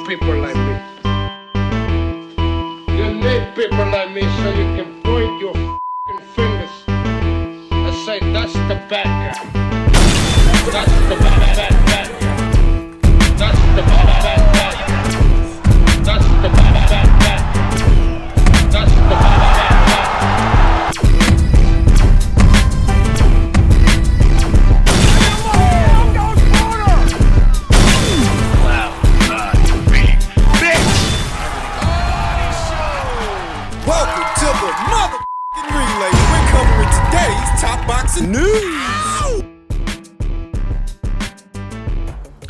people like me. You need people like me so you can point your f***ing fingers and say, that's the bad guy. That's the bad guy. That's the bad guy. That's the bad guy. That's the bad guy. Welcome to the motherfucking relay. We're covering today's top boxing news.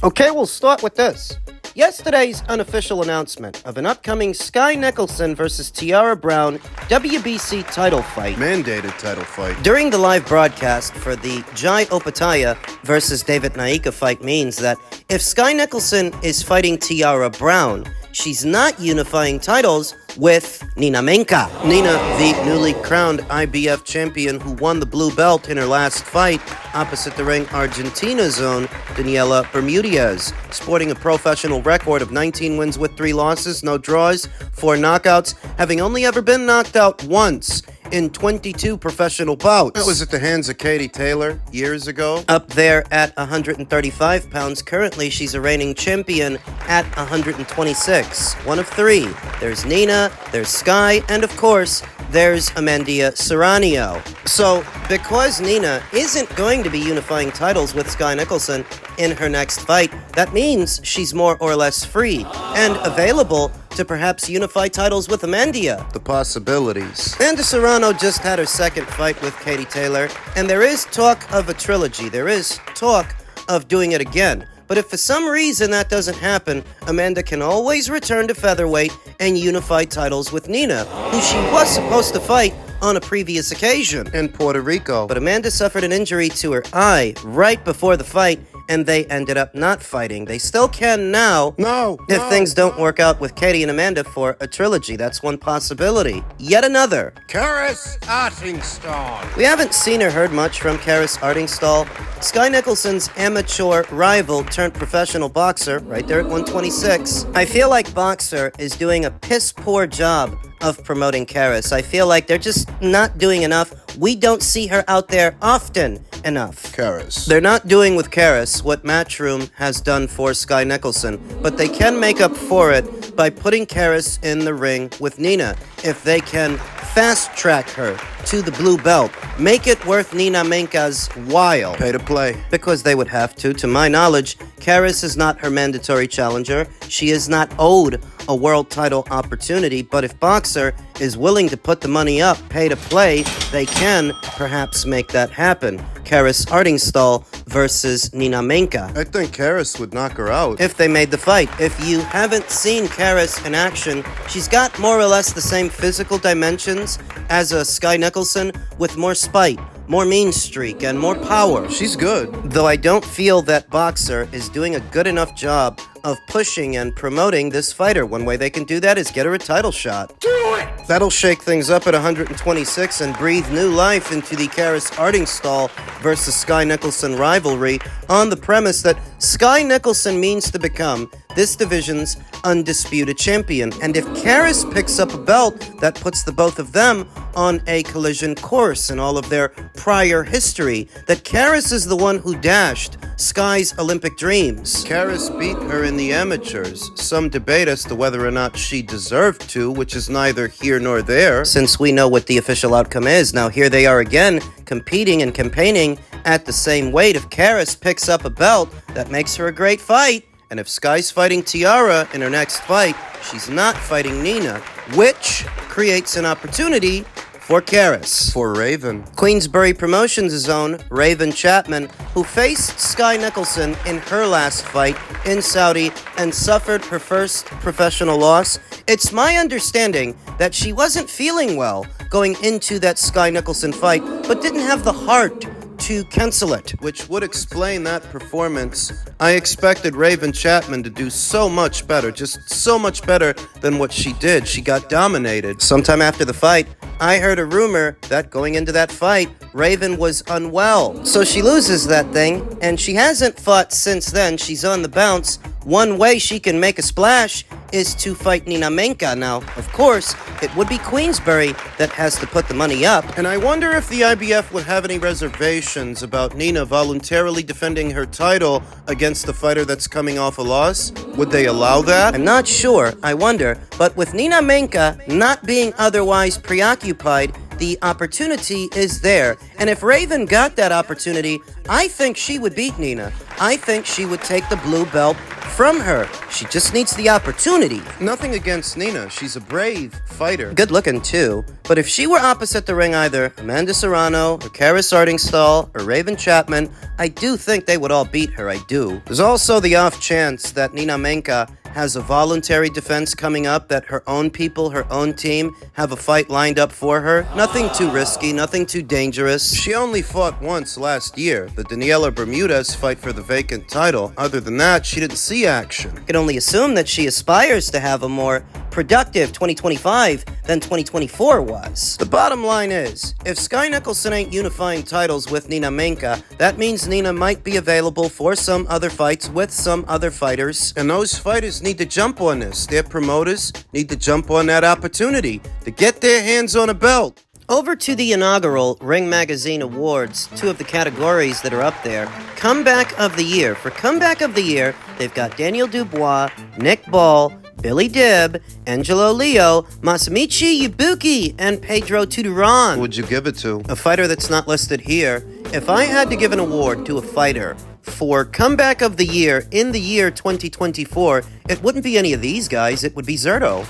Okay, we'll start with this. Yesterday's unofficial announcement of an upcoming Sky Nicholson versus Tiara Brown WBC title fight. Mandated title fight. During the live broadcast for the Jai Opataya versus David Naika fight means that if Sky Nicholson is fighting Tiara Brown, she's not unifying titles with Nina Meinke. Nina, the newly crowned IBF champion who won the blue belt in her last fight opposite the ring Argentina's own Daniela Bermudez, sporting a professional record of 19 wins with 3 losses, no draws, 4 knockouts, having only ever been knocked out once in 22 professional bouts. That was at the hands of Katie Taylor years ago. Up there at 135 pounds, currently she's a reigning champion at 126. One of 3. There's Nina, there's Sky, and of course, there's Amandia Serrano. So, because Nina isn't going to be unifying titles with Sky Nicholson in her next fight, that means she's more or less free and available to perhaps unify titles with Amandia. The possibilities. Amanda Serrano just had her second fight with Katie Taylor, and there is talk of a trilogy. There is talk of doing it again. But if for some reason that doesn't happen, Amanda can always return to featherweight and unify titles with Nina, who she was supposed to fight on a previous occasion. In Puerto Rico. But Amanda suffered an injury to her eye right before the fight, and they ended up not fighting. They still can now. If things don't work out with Katie and Amanda for a trilogy. That's one possibility. Yet another. Karis Artingstall. We haven't seen or heard much from Karis Artingstall, Sky Nicholson's amateur rival turned professional boxer, right there at 126. I feel like Boxer is doing a piss-poor job of promoting Karis. I feel like they're just not doing enough. We don't see her out there often enough. Karis. They're not doing with Karis what Matchroom has done for Sky Nicholson, but they can make up for it by putting Karis in the ring with Nina. If they can fast-track her to the blue belt, make it worth Nina Meinke's while. Pay to play. Because they would have to. To my knowledge, Karis is not her mandatory challenger. She is not owed a world title opportunity, but if Boxer is willing to put the money up, pay to play, they can perhaps make that happen. Karis Artingstall versus Nina Meinke. I think Karis would knock her out. If they made the fight. If you haven't seen Karis in action, she's got more or less the same physical dimensions as a Sky Nicholson with more spite, more mean streak, and more power. She's good. Though I don't feel that Boxer is doing a good enough job of pushing and promoting this fighter. One way they can do that is get her a title shot. Do it! That'll shake things up at 126 and breathe new life into the Karis Artingstall versus Sky Nicholson rivalry on the premise that Sky Nicholson means to become this division's undisputed champion. And if Karis picks up a belt, that puts the both of them on a collision course in all of their prior history. That Karis is the one who dashed Sky's Olympic dreams. Karis beat her in the amateurs. Some debate as to whether or not she deserved to, which is neither here nor there. Since we know what the official outcome is, now here they are again, competing and campaigning at the same weight. If Karis picks up a belt, that makes her a great fight. And if Sky's fighting Tiara in her next fight, she's not fighting Nina, which creates an opportunity for Karis. For Raven. Queensbury Promotions' own Raven Chapman, who faced Sky Nicholson in her last fight in Saudi and suffered her first professional loss. It's my understanding that she wasn't feeling well going into that Sky Nicholson fight, but didn't have the heart to cancel it. Which would explain that performance. I expected Raven Chapman to do so much better, just so much better than what she did. She got dominated. Sometime after the fight, I heard a rumor that going into that fight, Raven was unwell. So she loses that thing, and she hasn't fought since then. She's on the bounce one way she can make a splash is to fight Nina Meinke. Now, of course, it would be Queensberry that has to put the money up. And I wonder if the IBF would have any reservations about Nina voluntarily defending her title against the fighter that's coming off a loss. Would they allow that? I'm not sure, I wonder, but with Nina Meinke not being otherwise preoccupied, the opportunity is there. And if Raven got that opportunity, I think she would beat Nina. I think she would take the blue belt from her. She just needs the opportunity. Nothing against Nina. She's a brave fighter. Good looking too. But if she were opposite the ring either Amanda Serrano or Kara Sardingstall or Raven Chapman, I do think they would all beat her. I do. There's also the off chance that Nina Meinke has a voluntary defense coming up, that her own people, her own team, have a fight lined up for her. Nothing too risky, nothing too dangerous. She only fought once last year, the Daniela Bermudez fight for the vacant title. Other than that, she didn't see action. I can only assume that she aspires to have a more productive 2025 than 2024 was. The bottom line is, if Sky Nicholson ain't unifying titles with Nina Meinke, that means Nina might be available for some other fights with some other fighters. And those fighters need to jump on this. Their promoters need to jump on that opportunity to get their hands on a belt. Over to the inaugural Ring Magazine Awards, two of the categories that are up there. Comeback of the Year. For Comeback of the Year, they've got Daniel Dubois, Nick Ball, Billy Dibb, Angelo Leo, Masamichi Ibuki, and Pedro Tuduran. Who would you give it to? A fighter that's not listed here. If I had to give an award to a fighter for Comeback of the Year in the year 2024, it wouldn't be any of these guys, it would be Zurdo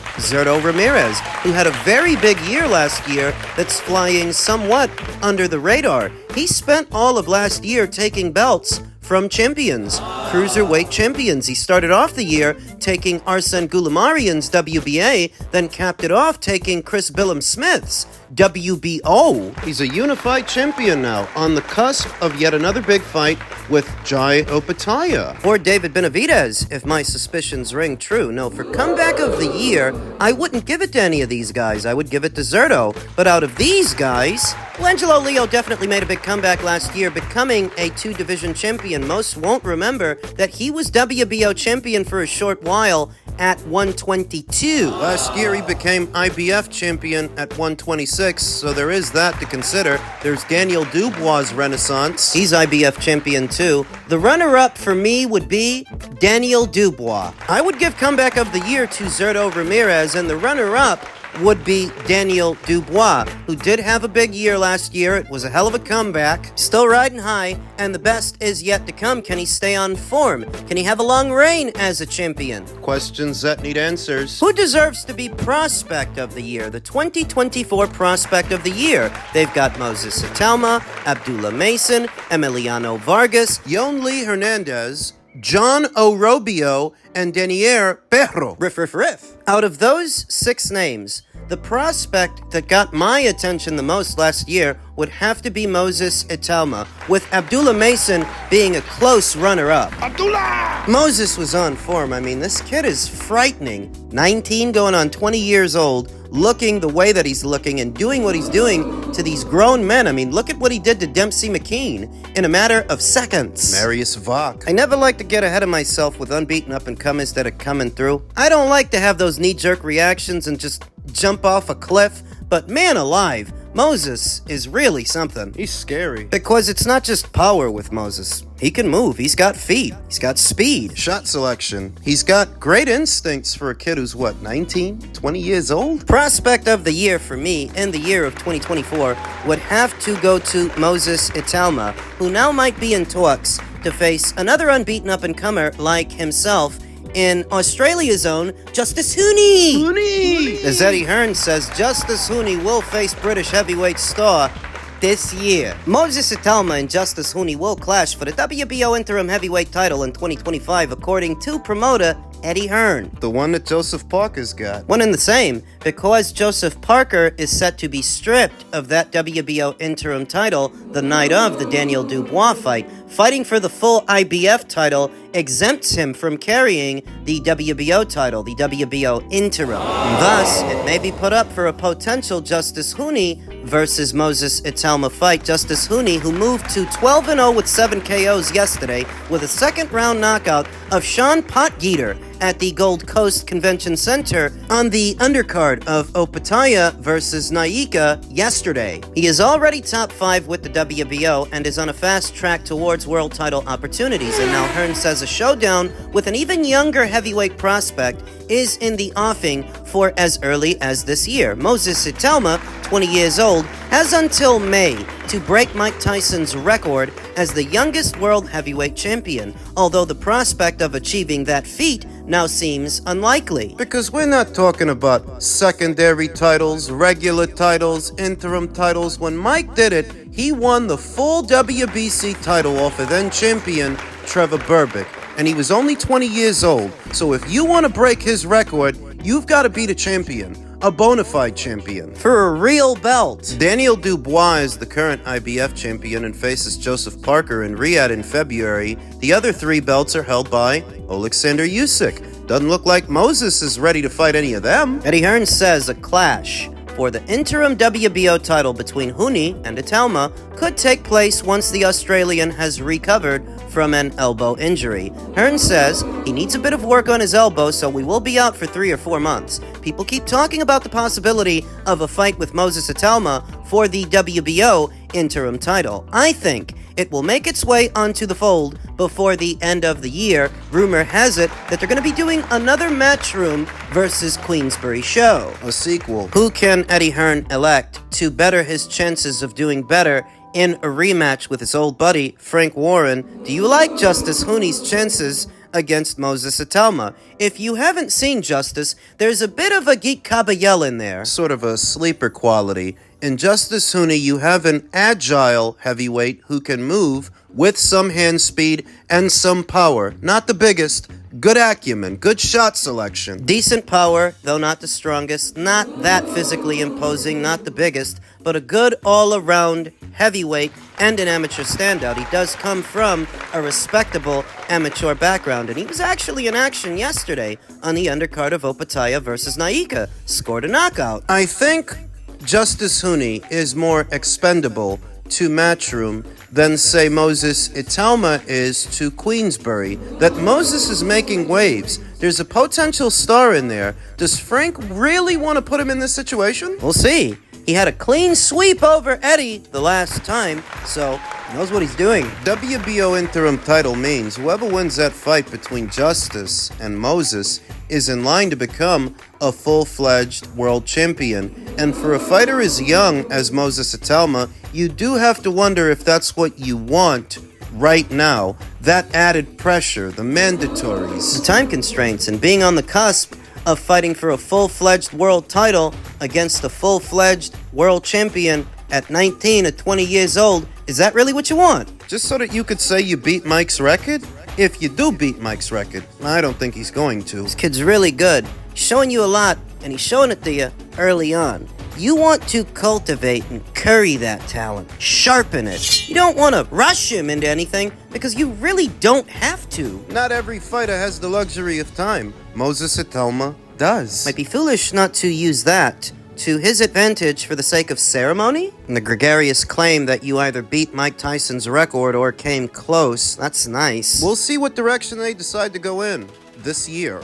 Ramirez, who had a very big year last year that's flying somewhat under the radar. He spent all of last year taking belts from champions, cruiserweight champions. He started off the year taking Arsene Goulamarian's WBA, then capped it off taking Chris Billum-Smith's WBO. He's a unified champion now, on the cusp of yet another big fight with Jai Opataya. Or David Benavidez, if my suspicions ring true. No, for Comeback of the Year, I wouldn't give it to any of these guys. I would give it to Zurdo. But out of these guys, well, Angelo Leo definitely made a big comeback last year, becoming a two-division champion. Most won't remember that he was WBO champion for a short while at 122. Last year he became IBF champion at 126, so there is that to consider. There's Daniel Dubois' renaissance. He's IBF champion too. The runner-up for me would be Daniel Dubois. I would give Comeback of the Year to Zurdo Ramirez, and the runner-up would be Daniel Dubois, who did have a big year last year. It was a hell of a comeback. Still riding high, and the best is yet to come. Can he stay on form? Can he have a long reign as a champion? Questions that need answers. Who deserves to be Prospect of the Year? The 2024 Prospect of the Year. They've got Moses Italma, Abdullah Mason, Emiliano Vargas, Yon Lee Hernandez, John O'Robio, and Denier Perro. Riff. Out of those 6 names, the prospect that got my attention the most last year would have to be Moses Italma, with Abdullah Mason being a close runner-up. Abdullah! Moses was on form. I mean, this kid is frightening. 19, going on 20 years old, looking the way that he's looking and doing what he's doing to these grown men. I mean, look at what he did to Dempsey McKean in a matter of seconds. Marius Vach. I never like to get ahead of myself with unbeaten up-and-comers that are coming through. I don't like to have those knee-jerk reactions and just jump off a cliff, but man alive, Moses is really something. He's scary. Because it's not just power with Moses. He can move. He's got feet. He's got speed. Shot selection. He's got great instincts for a kid who's, 19, 20 years old? Prospect of the Year for me in the year of 2024 would have to go to Moses Italma, who now might be in talks to face another unbeaten up-and-comer like himself in Australia's own Justice Hooney. As Eddie Hearn says, Justice Hooney will face British heavyweight star this year. Moses Italma and Justice Hooney will clash for the WBO interim heavyweight title in 2025, according to promoter Eddie Hearn. The one that Joseph Parker's got. One and the same, because Joseph Parker is set to be stripped of that WBO interim title the night of the Daniel Dubois fight. fighting for the full IBF title exempts him from carrying the WBO title, the WBO interim. Thus, it may be put up for a potential Justice Huni versus Moses Italma fight. Justice Huni, who moved to 12-0 with 7 KOs yesterday with a second-round knockout of Sean Potgieter at the Gold Coast Convention Center on the undercard of Opataya versus Naika yesterday. He is already top 5 with the WBO and is on a fast track towards world title opportunities, and now Hearn says a showdown with an even younger heavyweight prospect is in the offing for as early as this year. Moses Italma, 20 years old, has until May to break Mike Tyson's record as the youngest world heavyweight champion, although the prospect of achieving that feat now seems unlikely. Because we're not talking about secondary titles, regular titles, interim titles. When Mike did it, he won the full WBC title off of then champion Trevor Berbick. And he was only 20 years old. So if you want to break his record, you've got to beat a champion. A bona fide champion. For a real belt. Daniel Dubois is the current IBF champion and faces Joseph Parker in Riyadh in February. The other 3 belts are held by Alexander Usyk. Doesn't look like Moses is ready to fight any of them. Eddie Hearn says a clash for the interim WBO title between Huni and Italma could take place once the Australian has recovered from an elbow injury. Hearn says he needs a bit of work on his elbow, so we will be out for 3 or 4 months. People keep talking about the possibility of a fight with Moses Italma for the WBO interim title. I think it will make its way onto the fold before the end of the year. Rumor has it that they're going to be doing another Matchroom versus Queensberry show. A sequel. Who can Eddie Hearn elect to better his chances of doing better in a rematch with his old buddy, Frank Warren? Do you like Justice Huni's chances against Moses Italma? If you haven't seen Justice, there's a bit of a Geek Kabayel in there. Sort of a sleeper quality. In Justice Huni, you have an agile heavyweight who can move with some hand speed and some power. Not the biggest. Good acumen, good shot selection. Decent power, though not the strongest. Not that physically imposing, not the biggest, but a good all-around heavyweight and an amateur standout. He does come from a respectable amateur background, and he was actually in action yesterday on the undercard of Opataya versus Naika. Scored a knockout. I think Justice Huni is more expendable to Matchroom than, say, Moses Italma is to Queensberry. That Moses is making waves. There's a potential star in there. Does Frank really want to put him in this situation? We'll see. He had a clean sweep over Eddie the last time, so he knows what he's doing. WBO interim title means whoever wins that fight between Justice and Moses is in line to become a full-fledged world champion. And for a fighter as young as Moses Italma, you do have to wonder if that's what you want right now. That added pressure, the mandatories. The time constraints and being on the cusp of fighting for a full-fledged world title against a full-fledged world champion at 19 or 20 years old, is that really what you want? Just so that you could say you beat Mike's record? If you do beat Mike's record, I don't think he's going to. This kid's really good. He's showing you a lot, and he's showing it to you early on. You want to cultivate and curry that talent, sharpen it. You don't want to rush him into anything because you really don't have to. Not every fighter has the luxury of time. Moses Italma does. Might be foolish not to use that to his advantage for the sake of ceremony? And the gregarious claim that you either beat Mike Tyson's record or came close. That's nice. We'll see what direction they decide to go in this year.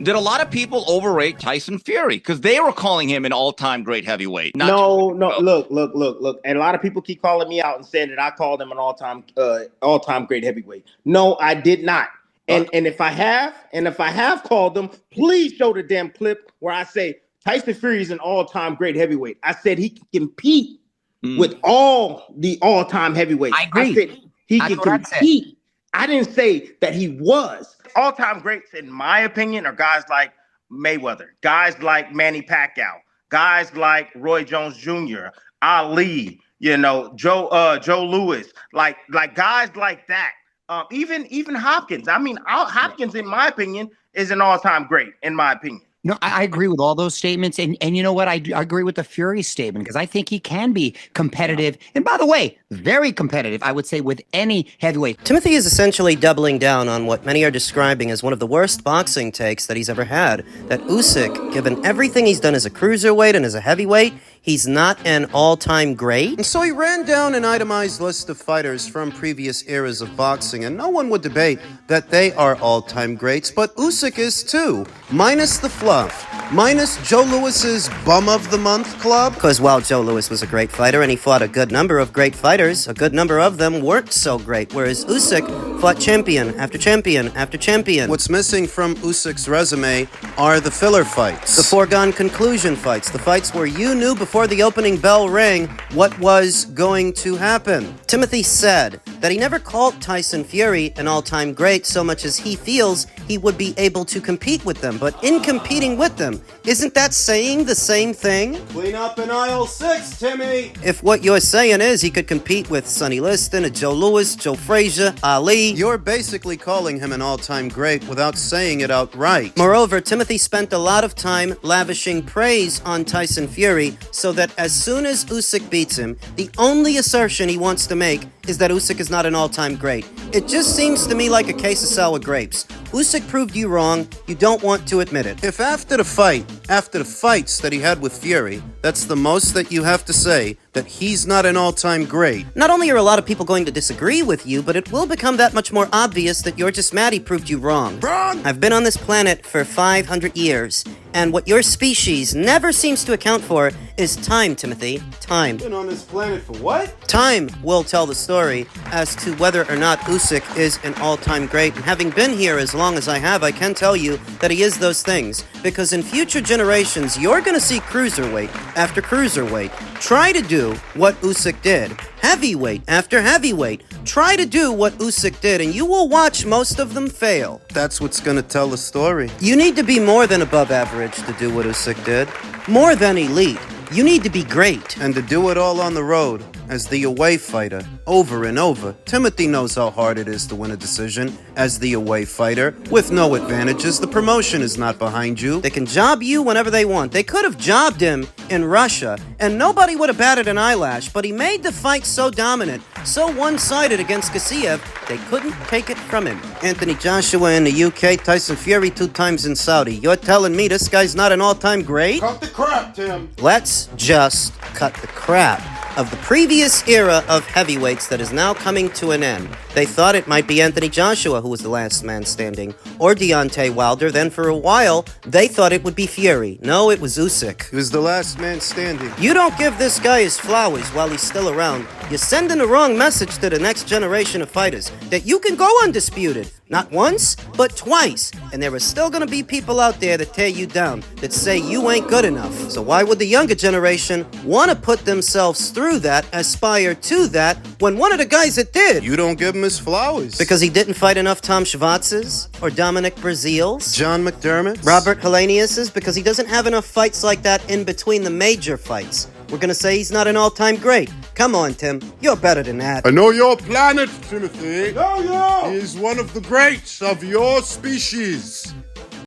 Did a lot of people overrate Tyson Fury? Because they were calling him an all-time great heavyweight. No. Look. And a lot of people keep calling me out and saying that I called him an all-time great heavyweight. No, I did not. And if I have called them, please show the damn clip where I say Tyson Fury is an all-time great heavyweight. I said he can compete with all the all-time heavyweights. I agree. I said he can compete. I didn't say that he was. All-time greats, in my opinion, are guys like Mayweather, guys like Manny Pacquiao, guys like Roy Jones Jr., Ali, Joe Louis, like guys like that. Even Hopkins. I mean, Hopkins, in my opinion, is an all-time great, in my opinion. No, I agree with all those statements. And you know what? I agree with the Fury statement because I think he can be competitive. And by the way, very competitive, I would say, with any heavyweight. Timothy is essentially doubling down on what many are describing as one of the worst boxing takes that he's ever had. That Usyk, given everything he's done as a cruiserweight and as a heavyweight, he's not an all-time great. And so he ran down an itemized list of fighters from previous eras of boxing, and no one would debate that they are all-time greats, but Usyk is too, minus the fluff, minus Joe Louis's Bum of the Month club. Because while Joe Louis was a great fighter and he fought a good number of great fighters, a good number of them weren't so great, whereas Usyk fought champion after champion after champion. What's missing from Usyk's resume are the filler fights. The foregone conclusion fights, the fights where you knew before the opening bell rang what was going to happen. Timothy said that he never called Tyson Fury an all-time great so much as he feels he would be able to compete with them. But in competing with them, isn't that saying the same thing? Clean up in aisle 6, Timmy! If what you're saying is he could compete with Sonny Liston, a Joe Louis, Joe Frazier, Ali... You're basically calling him an all-time great without saying it outright. Moreover, Timothy spent a lot of time lavishing praise on Tyson Fury so that as soon as Usyk beats him, the only assertion he wants to make is that Usyk is not an all-time great. It just seems to me like a case of sour grapes. Usyk proved you wrong, you don't want to admit it. If after the fights that he had with Fury, that's the most that you have to say, that he's not an all-time great. Not only are a lot of people going to disagree with you, but it will become that much more obvious that you're just mad he proved you wrong. Wrong! I've been on this planet for 500 years, and what your species never seems to account for is time, Timothy. Time. Been on this planet for what? Time will tell the story as to whether or not Usyk is an all-time great. And having been here as long as I have, I can tell you that he is those things. Because in future generations, you're going to see cruiserweight after cruiserweight try to do what Usyk did. Heavyweight after heavyweight try to do what Usyk did, and you will watch most of them fail. That's what's gonna tell the story. You need to be more than above average to do what Usyk did. More than elite. You need to be great. And to do it all on the road, as the away fighter, over and over. Timothy knows how hard it is to win a decision as the away fighter, with no advantages. The promotion is not behind you. They can job you whenever they want. They could have jobbed him in Russia, and nobody would have batted an eyelash, but he made the fight so dominant, so one-sided against Kasiev, they couldn't take it from him. Anthony Joshua in the UK, Tyson Fury 2 times in Saudi. You're telling me this guy's not an all-time great? Cut the crap, Tim. Let's just cut the crap of the previous era of heavyweights that is now coming to an end. They thought it might be Anthony Joshua who was the last man standing, or Deontay Wilder. Then for a while, they thought it would be Fury. No, it was Usyk. He was the last man standing. You don't give this guy his flowers while he's still around. You're sending the wrong message to the next generation of fighters that you can go undisputed. Not once, but twice. And there are still going to be people out there that tear you down, that say you ain't good enough. So why would the younger generation want to put themselves through that, aspire to that, when one of the guys that did? You don't give him his flowers. Because he didn't fight enough Tom Schwarzes, or Dominic Breazeals, John McDermott, Robert Helenius's, because he doesn't have enough fights like that in between the major fights. We're gonna say he's not an all-time great. Come on, Tim. You're better than that. I know your planet, Timothy. No, no. He is one of the greats of your species.